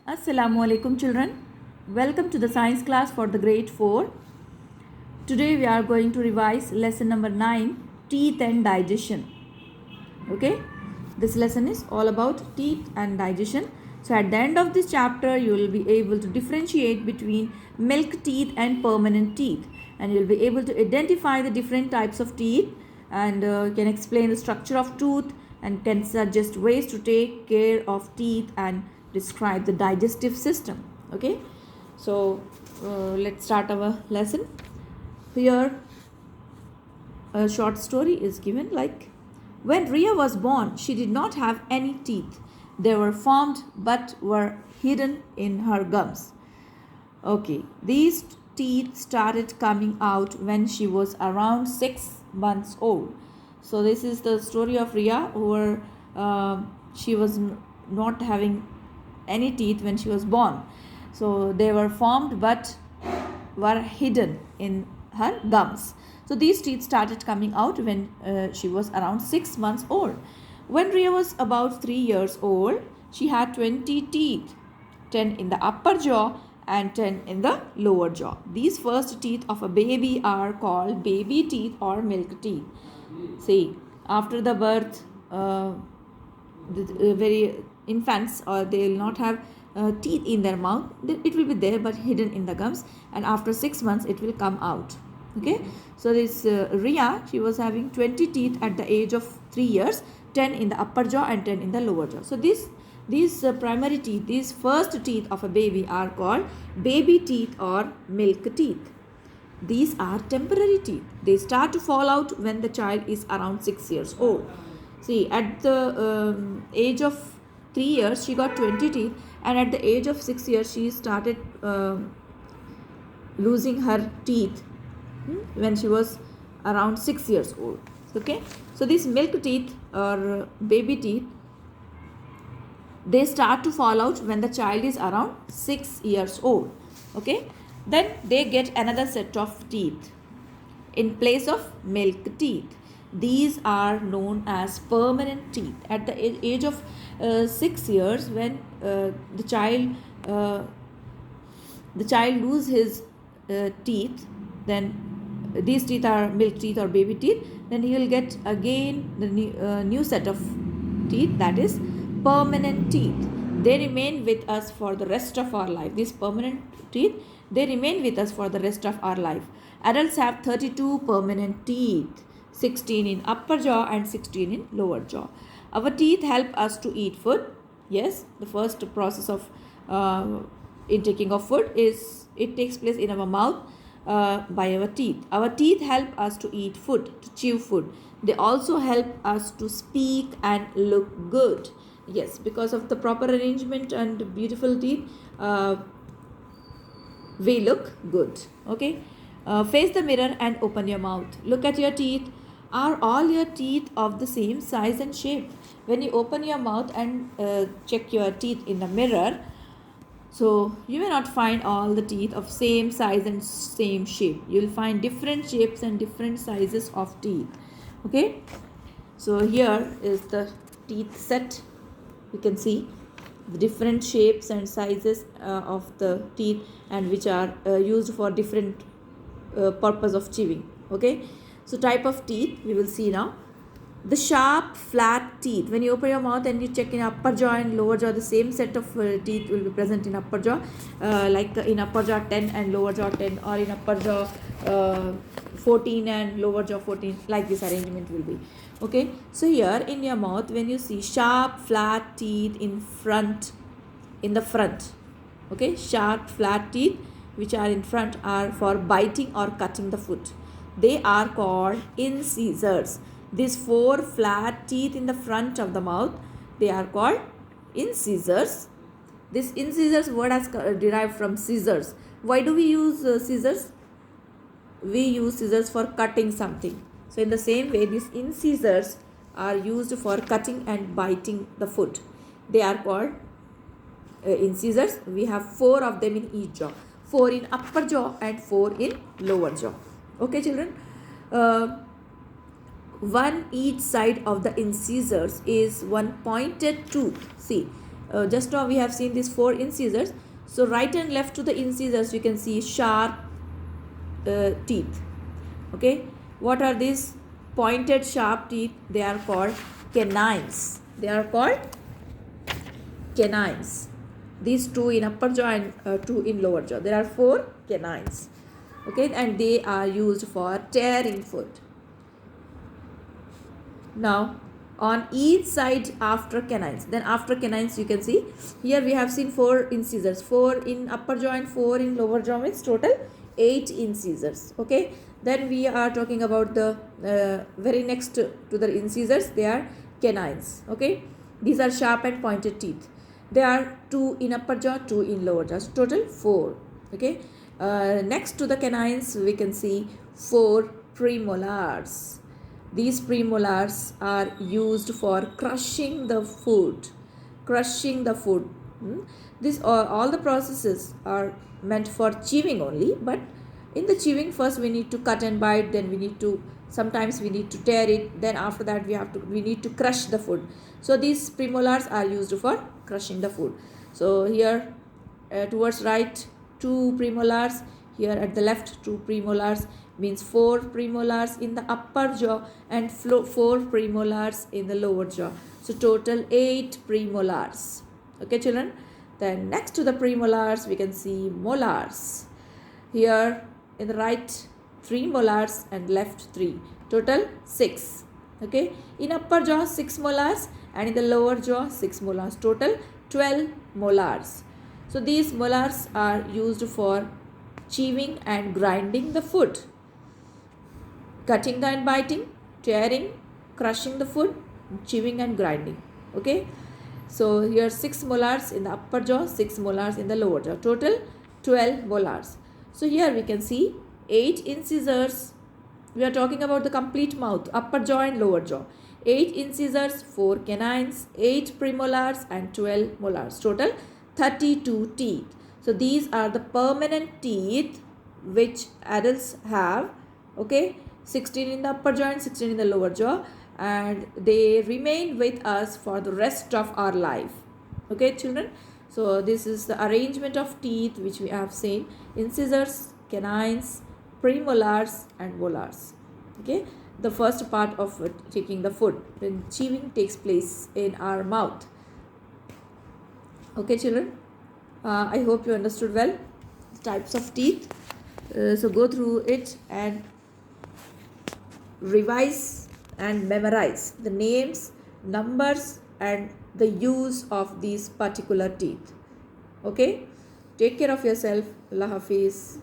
Assalamu alaikum children. Welcome to the science class for the grade 4. Today we are going to revise lesson number 9, teeth and digestion. Okay? This lesson is all about teeth and digestion. So at the end of this chapter you will be able to differentiate between milk teeth and permanent teeth, and you will be able to identify the different types of teeth, and can explain the structure of tooth and can suggest ways to take care of teeth and describe the digestive system. Okay, so let's start our lesson. Here a short story is given, like, when Ria was born, she did not have any teeth. They were formed but were hidden in her gums. Okay, these teeth started coming out when she was around 6 months old. So this is the story of Ria, who she was not having any teeth when she was born. So they were formed but were hidden in her gums. So these teeth started coming out when she was around 6 months old. When Ria was about 3 years old, she had 20 teeth, 10 in the upper jaw and 10 in the lower jaw. These first teeth of a baby are called baby teeth or milk teeth. See, after the birth, the very infants, or they will not have teeth in their mouth. It will be there but hidden in the gums, and after 6 months it will come out. Okay, so this Ria, she was having 20 teeth at the age of 3 years, 10 in the upper jaw and 10 in the lower jaw. So these primary teeth, these first teeth of a baby are called baby teeth or milk teeth. These are temporary teeth. They start to fall out when the child is around 6 years old. See, at the age of 3 years, she got 20 teeth, and at the age of 6 years, she started losing her teeth when she was around 6 years old. Okay, so these milk teeth or baby teeth, they start to fall out when the child is around 6 years old. Okay, then they get another set of teeth in place of milk teeth. These are known as permanent teeth. At the age of 6 years, when the child lose his teeth, then these teeth are milk teeth or baby teeth, then he will get again the new set of teeth, that is permanent teeth. They remain with us for the rest of our life. These permanent teeth, they remain with us for the rest of our life. Adults have 32 permanent teeth, 16 in upper jaw and 16 in lower jaw. Our teeth help us to eat food. Yes, the first process of intaking of food is, it takes place in our mouth by our teeth. Our teeth help us to eat food, to chew food. They also help us to speak and look good. Yes, because of the proper arrangement and beautiful teeth, we look good. Okay, face the mirror and open your mouth. Look at your teeth. Are all your teeth of the same size and shape? When you open your mouth and check your teeth in the mirror, so you may not find all the teeth of same size and same shape. You will find different shapes and different sizes of teeth. Okay, so here is the teeth set. You can see the different shapes and sizes of the teeth, and which are used for different purpose of chewing. Okay, so type of teeth we will see now. The sharp flat teeth, when you open your mouth and you check in upper jaw and lower jaw, the same set of teeth will be present in upper jaw, like in upper jaw 10 and lower jaw 10, or in upper jaw 14 and lower jaw 14, like this arrangement will be. Okay, so here in your mouth, when you see sharp flat teeth in the front, okay, sharp flat teeth which are in front are for biting or cutting the food. They are called incisors. These 4 flat teeth in the front of the mouth, they are called incisors. This incisors word has derived from scissors. Why do we use scissors? We use scissors for cutting something. So in the same way, these incisors are used for cutting and biting the food. They are called incisors. We have 4 of them in each jaw. 4 in upper jaw and 4 in lower jaw. Okay, children. One each side of the incisors is one pointed tooth. See, just now we have seen these 4 incisors. So right and left to the incisors you can see sharp teeth. Okay, what are these pointed sharp teeth? They are called canines. They are called canines. These 2 in upper jaw and 2 in lower jaw. There are 4 canines. Okay, and they are used for tearing food. Now on each side after canines, then after canines you can see here we have seen 4 incisors, 4 in upper jaw and 4 in lower jaw, means total 8 incisors. Okay, then we are talking about the very next to the incisors, they are canines. Okay, these are sharp and pointed teeth. There are 2 in upper jaw, 2 in lower jaw, so total 4. Okay, next to the canines we can see 4 premolars. These premolars are used for crushing the food. Crushing the food. This all the processes are meant for chewing only, but in the chewing first we need to cut and bite, then we need to sometimes we need to tear it, then after that we need to crush the food. So these premolars are used for crushing the food. So here towards right 2 premolars, here at the left 2 premolars, means 4 premolars in the upper jaw and 4 premolars in the lower jaw. So total 8 premolars. Okay children, then next to the premolars we can see molars. Here in the right 3 molars and left 3, total 6. Okay, in upper jaw 6 molars and in the lower jaw 6 molars, total 12 molars. So these molars are used for chewing and grinding the food, cutting and biting, tearing, crushing the food, chewing and grinding. Okay, so here 6 molars in the upper jaw, 6 molars in the lower jaw, total 12 molars. So here we can see 8 incisors. We are talking about the complete mouth, upper jaw and lower jaw. 8 incisors, 4 canines, 8 premolars and 12 molars, total 32 teeth. So these are the permanent teeth which adults have. Okay, 16 in the upper jaw and 16 in the lower jaw, and they remain with us for the rest of our life. Okay children, so this is the arrangement of teeth which we have seen: incisors, canines, premolars and molars. Okay, the first part of taking the food, when chewing takes place in our mouth. Okay children, I hope you understood well the types of teeth. So go through it and revise and memorize the names, numbers and the use of these particular teeth. Okay, take care of yourself. Allah Hafiz.